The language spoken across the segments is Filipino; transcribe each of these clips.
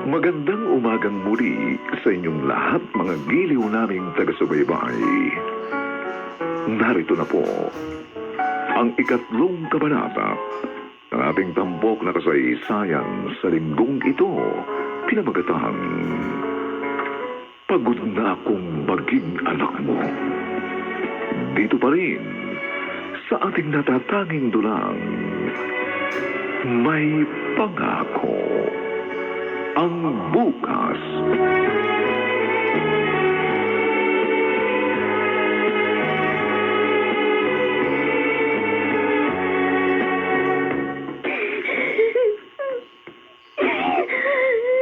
Magandang umagang muli sa inyong lahat, mga giliw naming taga-subaybay. Narito na po ang ikatlong kabanata ng ating tampok na kasaysayan sa linggong ito, pinamagatang Pagod na akong maging anak mo. Dito pa rin sa ating natatanging dulang, may pangako ang bukas.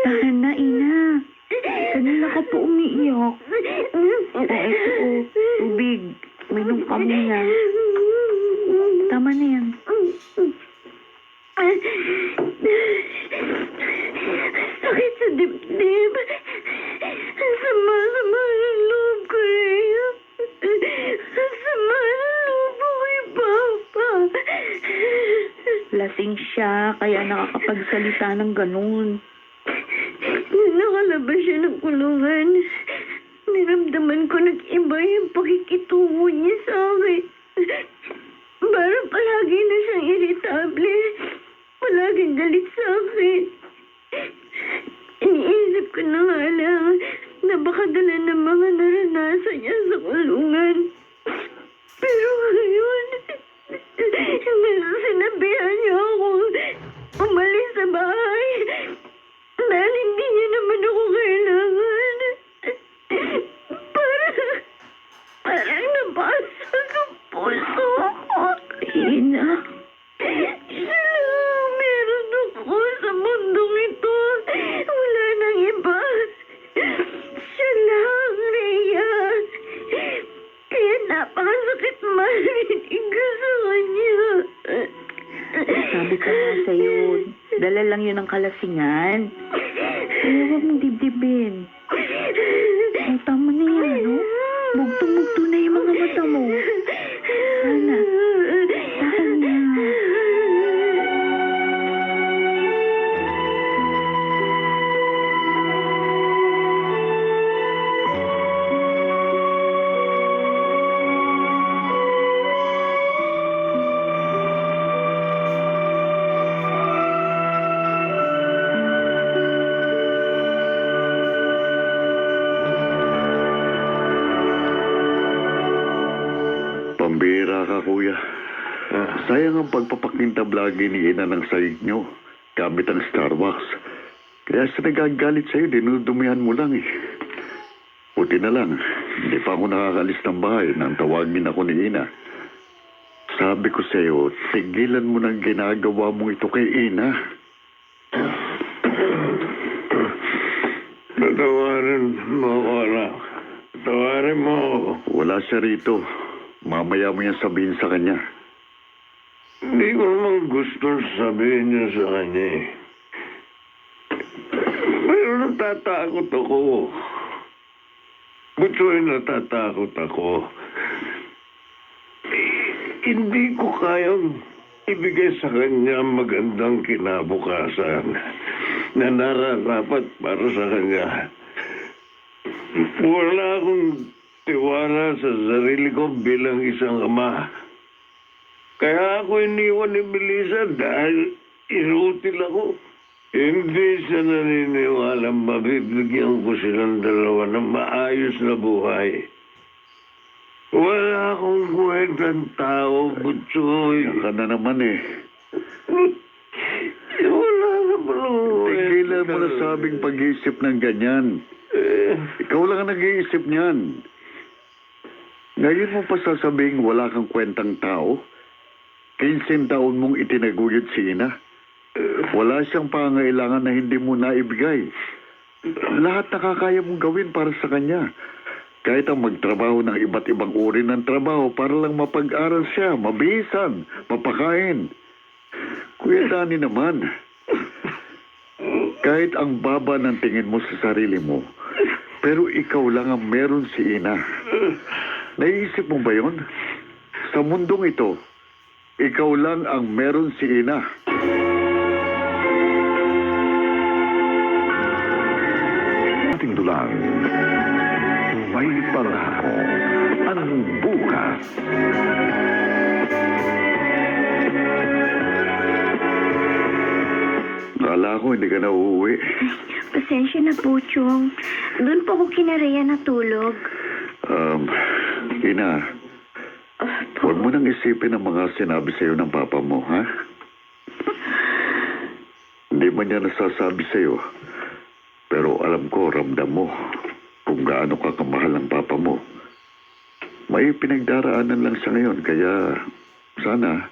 Tahan na, Ina. Kanina ka po umiiyak. O, eto, tubig. Uminom ka muna. Tama na yan. Sakit sa dibdib. Sama-sama ng loob ko rin. Sama ng loob ko kay Papa. Lasing siya, kaya nakakapagsalita ng ganun. Nung nakalabas siya ng kulungan, niramdaman ko nag-iba yung pakikitungo niya sa akin. Parang palagi na siyang irritable. Palaging galit sa akin. Iniisip ko na nga lang na baka dala ng mga naranasan niya sa kulungan. Pero ngayon, sinabihan niya ako umalis sa bahay dahil hindi niya naman ako kailangan. Parang nabasag ang puso ko. Ina, Siya lang ang meron ako sa mundong ito. Wala nang iba. Siya lang, Rhea. Kaya napakasakit marinig ko sa kanya. sabi ko nga sa'yo, dala lang yun ng kalasingan. Kaya huwag mong dibdibin. Ay, tama na yan, no? Bugtong-bugto na yung mga mata mo. Sana. Tahan na. Pambira ka, kuya. Sayang ang pagpapakintab lagi ni Ina ng sahig nyo gamit ang Starbucks. Kaya sa nagagalit sa'yo, dinudumihan mo lang eh. Buti na lang, hindi pa ako nakakalis ng bahay nang tawagin ako ni Ina. Sabi ko sa'yo, tigilan mo ng ginagawa mo ito kay Ina. Patawarin mo ako, anak. Patawarin mo ako. Wala siya rito. Mamaya mo yan sabihin sa kanya. Hindi ko naman gustong sabihin niya sa kanya eh. Pero natatakot ako. Butsoy, natatakot ako. Hindi ko kayang ibigay sa kanya ang magandang kinabukasan na nararapat para sa kanya. Wala akong tiwala sa sarili ko bilang isang ama. Kaya ako iniwan ni Melissa dahil inutil ako. Hindi siya naniniwala mabibigyan ko silang dalawa ng maayos na buhay. Wala akong kwentang tao, Butsoy. Yan ka na naman eh. Wala naman akong Tigilan mo na sabing pag-iisip ng ganyan. Ikaw lang ang nag-iisip niyan. Ngayon mo pa sasabing wala kang kwentang tao? 15 taon mong itinaguyod si Ina. Wala siyang pangailangan na hindi mo naibigay. Lahat nakakaya mong gawin para sa kanya. Kahit ang magtrabaho ng iba't ibang uri ng trabaho para lang mapag-aral siya, mabihisan, mapakain. Kuya Dani naman, kahit ang baba ng tingin mo sa sarili mo, pero ikaw lang ang meron si Ina. Naiisip mo ba yon? Sa mundong ito, ikaw lang ang meron si Ina. lang. May pangako ang bukas. Kala ko hindi ka na uuwi. Pasensya na po, Chong. Doon po ako kinareya natulog. Ina, huwag mo nang isipin ang mga sinabi sa'yo ng papa mo, ha? Hindi man niya nasasabi sa'yo. Pero alam ko, ramdam mo kung gaano ka kamahal ng papa mo. May pinagdaraanan lang siya ngayon, kaya sana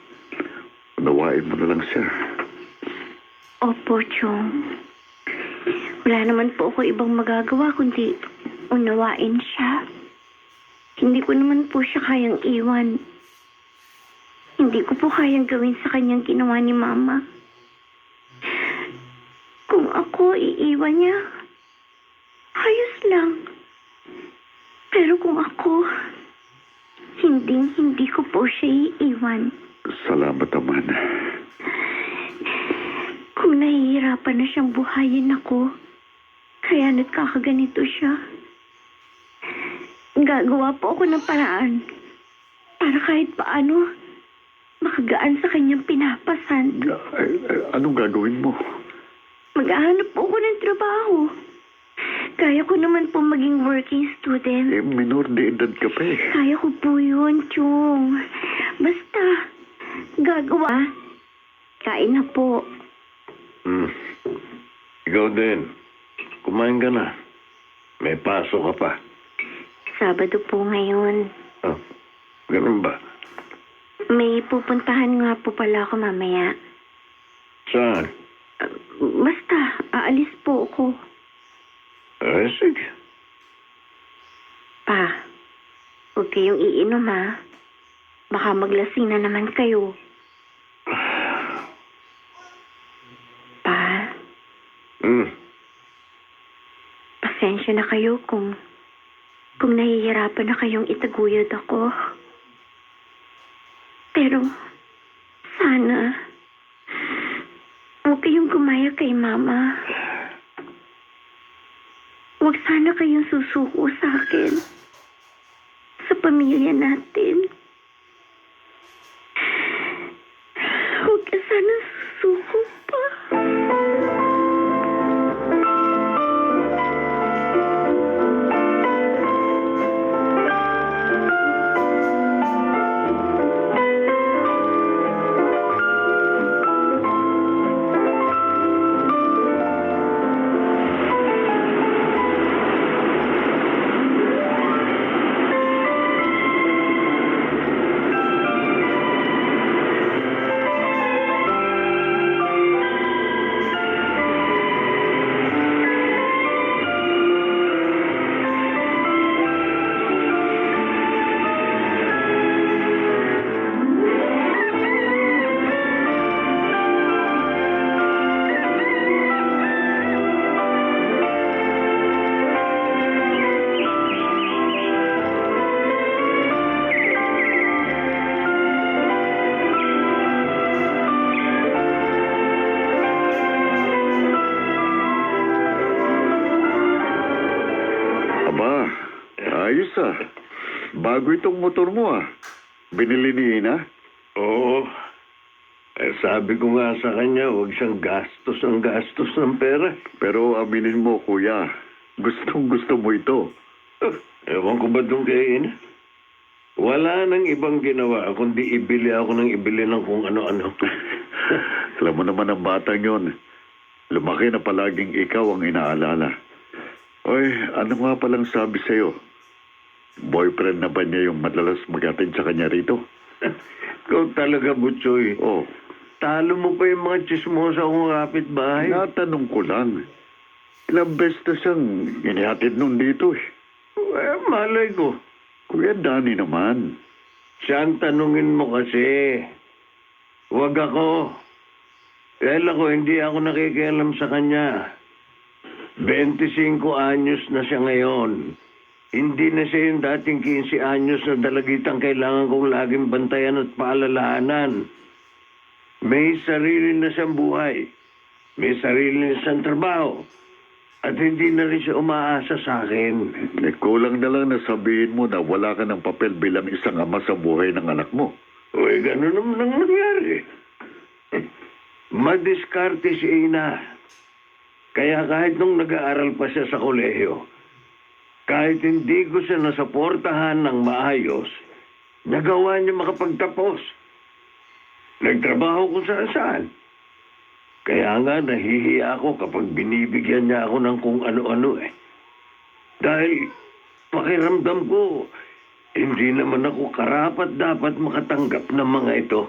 unawain mo na lang siya. Opo, Chong. Wala naman po ako ibang magagawa kundi unawain siya. Hindi ko naman po siya kayang iwan. Hindi ko po kayang gawin sa kanyang ginawa ni Mama. Kung ako iiwan niya, ayos lang. Pero kung ako, hindi ko po siya iiwan. Salamat naman. Kung nahihirapan na siyang buhayin ako, kaya nagkakaganito siya. Gagawa po ako ng paraan para kahit paano makagaan sa kanyang pinapasan. Anong gagawin mo? Maghahanap po ako ng trabaho. Kaya ko naman po maging working student. Minor de edad ka pa eh. Kaya ko po yun, Chong. Basta, gagawa. Kain na po. Ikaw din. Kumain ka na. May pasok ka pa. Sabado po ngayon. Oh, ganun ba? May pupuntahan nga po pala ako mamaya. Saan? Basta, aalis po ako. Sige. Pa, huwag kayong iinom ha. Baka maglasing na naman kayo. Pa, pasensya na kayo kung nahihirapan na kayong itaguyod ako. Pero, sana, huwag kayong gumaya kay Mama. Huwag sana kayong susuko sa akin. Sa pamilya natin. Huwag ka sana susuko pa. Ayos ah. Bago itong motor mo ah. Binili ni Ina? Oo. Sabi ko nga sa kanya, huwag siyang gastos ng pera. Pero aminin mo, kuya, gustong gusto mo ito. Ewan ko ba doon kay Ina? Wala nang ibang ginawa, kundi ibili ako ng ibili ng kung ano-ano. Alam mo naman ang batang yon. Lumaki na palaging ikaw ang inaalala. Oy, ano nga palang sabi sa'yo? Boyfriend na ba niya yung madalas mag-atid sa kanya rito? Ikaw talaga, Butchoy. Oh, Talo mo pa yung mga chismosa kong kapitbahay. natanong ko lang. Ilang beses na siyang inihatid nun dito eh. Malay ko. Kuya Danny naman. Siyang tanungin mo kasi. Huwag ako. Dahil ako, hindi ako nakikialam sa kanya. 25 anyos na siya ngayon. Hindi na siya yung dating 15 anyos na dalagitang kailangan kong laging bantayan at paalalahanan. May sarili na siyang buhay. May sarili na siyang trabaho. At hindi na rin siya umaasa sa akin. Kulang na lang na sabihin mo na wala ka ng papel bilang isang ama sa buhay ng anak mo. Uy, gano'n naman ang nangyari. Madiskarte si Ina. Kaya kahit nung nag-aaral pa siya sa kolehiyo, kahit hindi ko siya nasuportahan ng maayos, nagawa niya makapagtapos. Nagtrabaho kung saan-saan. Kaya nga nahihiya ako kapag binibigyan niya ako ng kung ano-ano eh. Dahil pakiramdam ko, hindi naman ako karapat dapat makatanggap ng mga ito.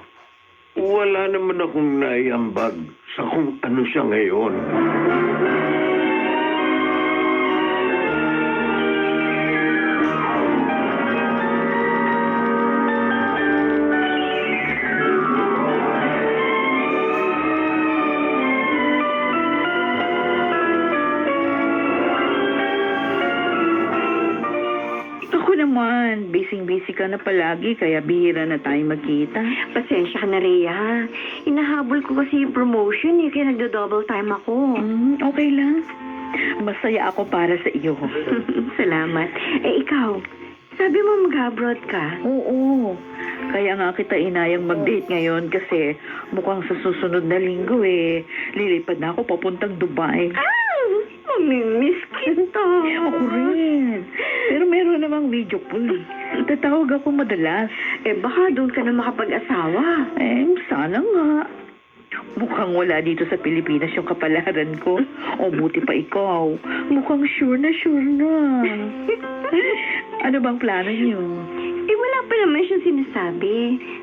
Wala naman akong naiambag sa kung ano siya ngayon. Ako naman, busy-busy ka na palagi, kaya bihira na tayo magkita. Pasensya ka na, Rhea. Inahabol ko kasi yung promotion eh, kaya nagdo-double time ako. Okay lang. Masaya ako para sa iyo. Salamat. Eh, ikaw, sabi mo mag-abroad ka? Oo. Kaya nga kita inayang mag-date ngayon kasi mukhang sa susunod na linggo lilipad na ako papuntang Dubai. Mamimiss kita. Ako rin. Pero meron namang video call. Tatawag ako madalas. Eh, baka doon ka na makapag-asawa. Sana nga. Mukhang wala dito sa Pilipinas yung kapalaran ko. O buti pa ikaw. Mukhang sure na. Ano bang plano niyo? Eh, wala pa naman siyang sinasabi.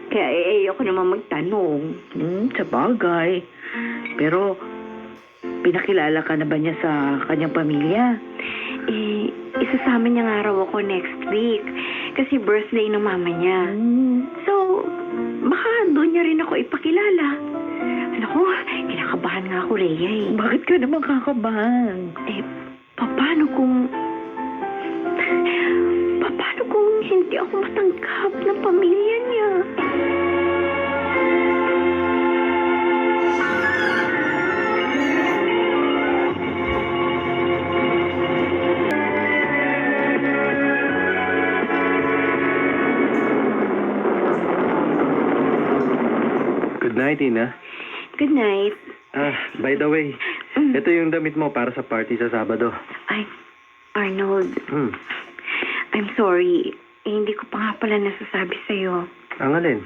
Kaya ayoko naman magtanong. Sa bagay. Pero, pinakilala ka na ba niya sa kanyang pamilya? Eh, isasama niya nga raw ako next week. Kasi birthday ng mama niya. So, baka doon niya rin ako ipakilala. Naku, kinakabahan nga ako, Rhea eh. Bakit ka naman kakabahan? Eh, paano kung hindi ako matanggap ng pamilya niya? Good night, Ina. Good night. By the way, ito yung damit mo para sa party sa Sabado. Ay, Arnold, Hmm. I'm sorry. Eh, hindi ko pa nga pala nasasabi sa'yo. Ang alin?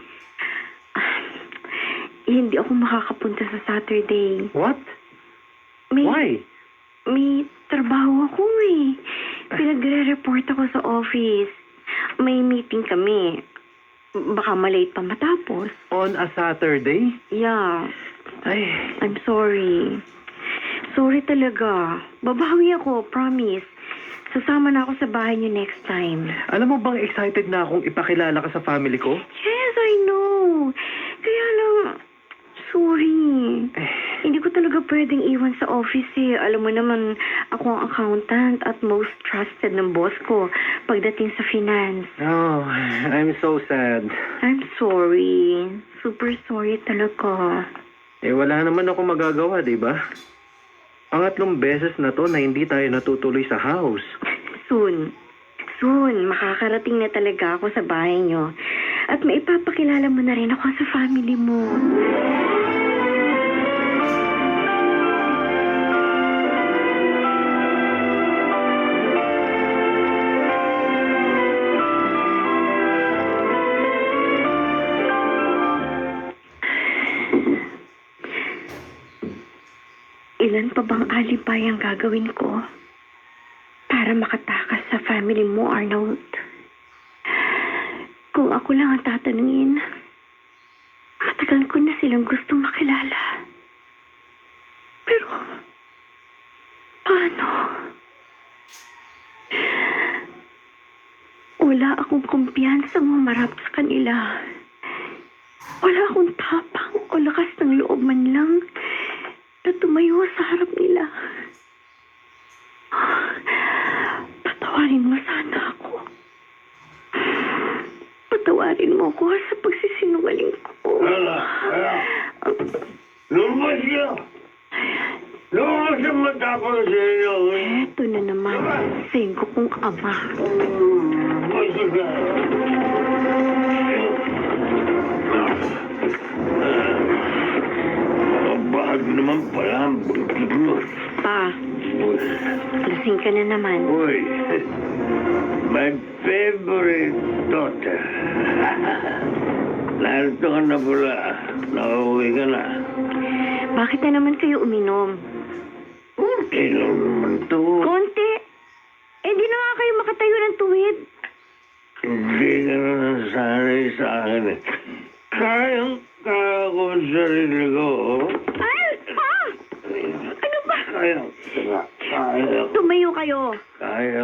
Hindi ako makakapunta sa Saturday. What? May, Why? May trabaho ako eh. Pinagre-report ako sa office. May meeting kami. Baka malate pa matapos. On a Saturday? Yeah. Ay, I'm sorry. Sorry talaga. Babawi ako, promise. Sasama na ako sa bahay niyo next time. alam mo bang excited na akong ipakilala ka sa family ko? Yes, I know. Kaya lang, sorry. Hindi ko talaga pwedeng iwan sa office eh. Alam mo naman, ako ang accountant at most trusted ng boss ko pagdating sa finance. Oh, I'm so sad. I'm sorry. Super sorry talaga. Eh, wala naman ako magagawa, di ba? Pangatlong beses na to na hindi tayo natutuloy sa house. Soon, makakarating na talaga ako sa bahay niyo. At maipapakilala mo na rin ako sa family mo. Ilan pa bang alibay ang gagawin ko para makatakas sa family mo, Arnold? Kung ako lang ang tatanungin, matagal ko na silang gustong makilala. Pero, paano? Wala akong kumpiyansang humarap sa kanila. Wala akong tapang o lakas ng loob man lang na tumayo sa harap nila. Patawarin mo sana ako. Patawarin mo ako sa pagsisinungaling ko. Lumabas siya! Doon sa matapang sa inyo. Eto na naman. Singko kong ama. Bahag naman pala ang bangkit mo. Pa, lasing ka na naman. Uy, my favorite daughter. Narito ka na pala. Nakauwi ka na. Bakit na naman kayo uminom? Inom naman to. Konti. Eh, di na nga kayo makatayo ng tuwid. Hindi ka na nasanay sa akin eh. Kaya ko ang sarili ko. Oh. Ay, pa! Ano ba? Kaya Tumayo kayo.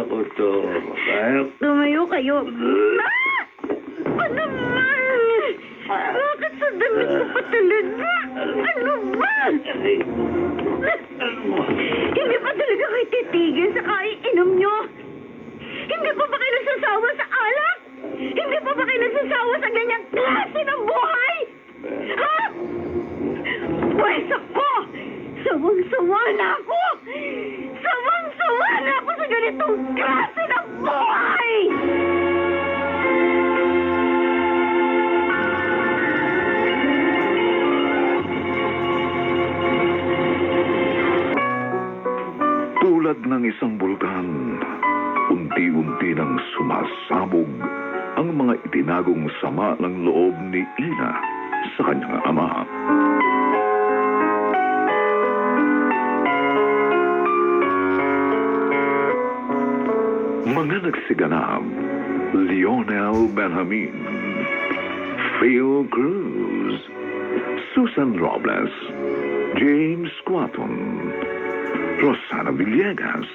ko to. Tumayo kayo. Ah! Ano man? Bakit sa damit ko pa talaga? Ano ba? Hindi pa talaga kayo titigil sa kaiinom nyo? Hindi pa ba kayo nagsasawa sa alak? Hindi pa ba kayo nagsasawa sa ganyang klase ng buhay? Ha? Pwes ako! Sawang-sawa na ako! Sawang-sawa na ako sa ganitong klase ng buhay! Tulad ng isang bulkan, unti-unti nang sumasabog ang mga itinagong sama ng loob ni Ina sa kanyang ama. Mga nagsiganap, Lionel Benjamin, Phil Cruz, Susan Robles, James Quaton, Rosana Villegas,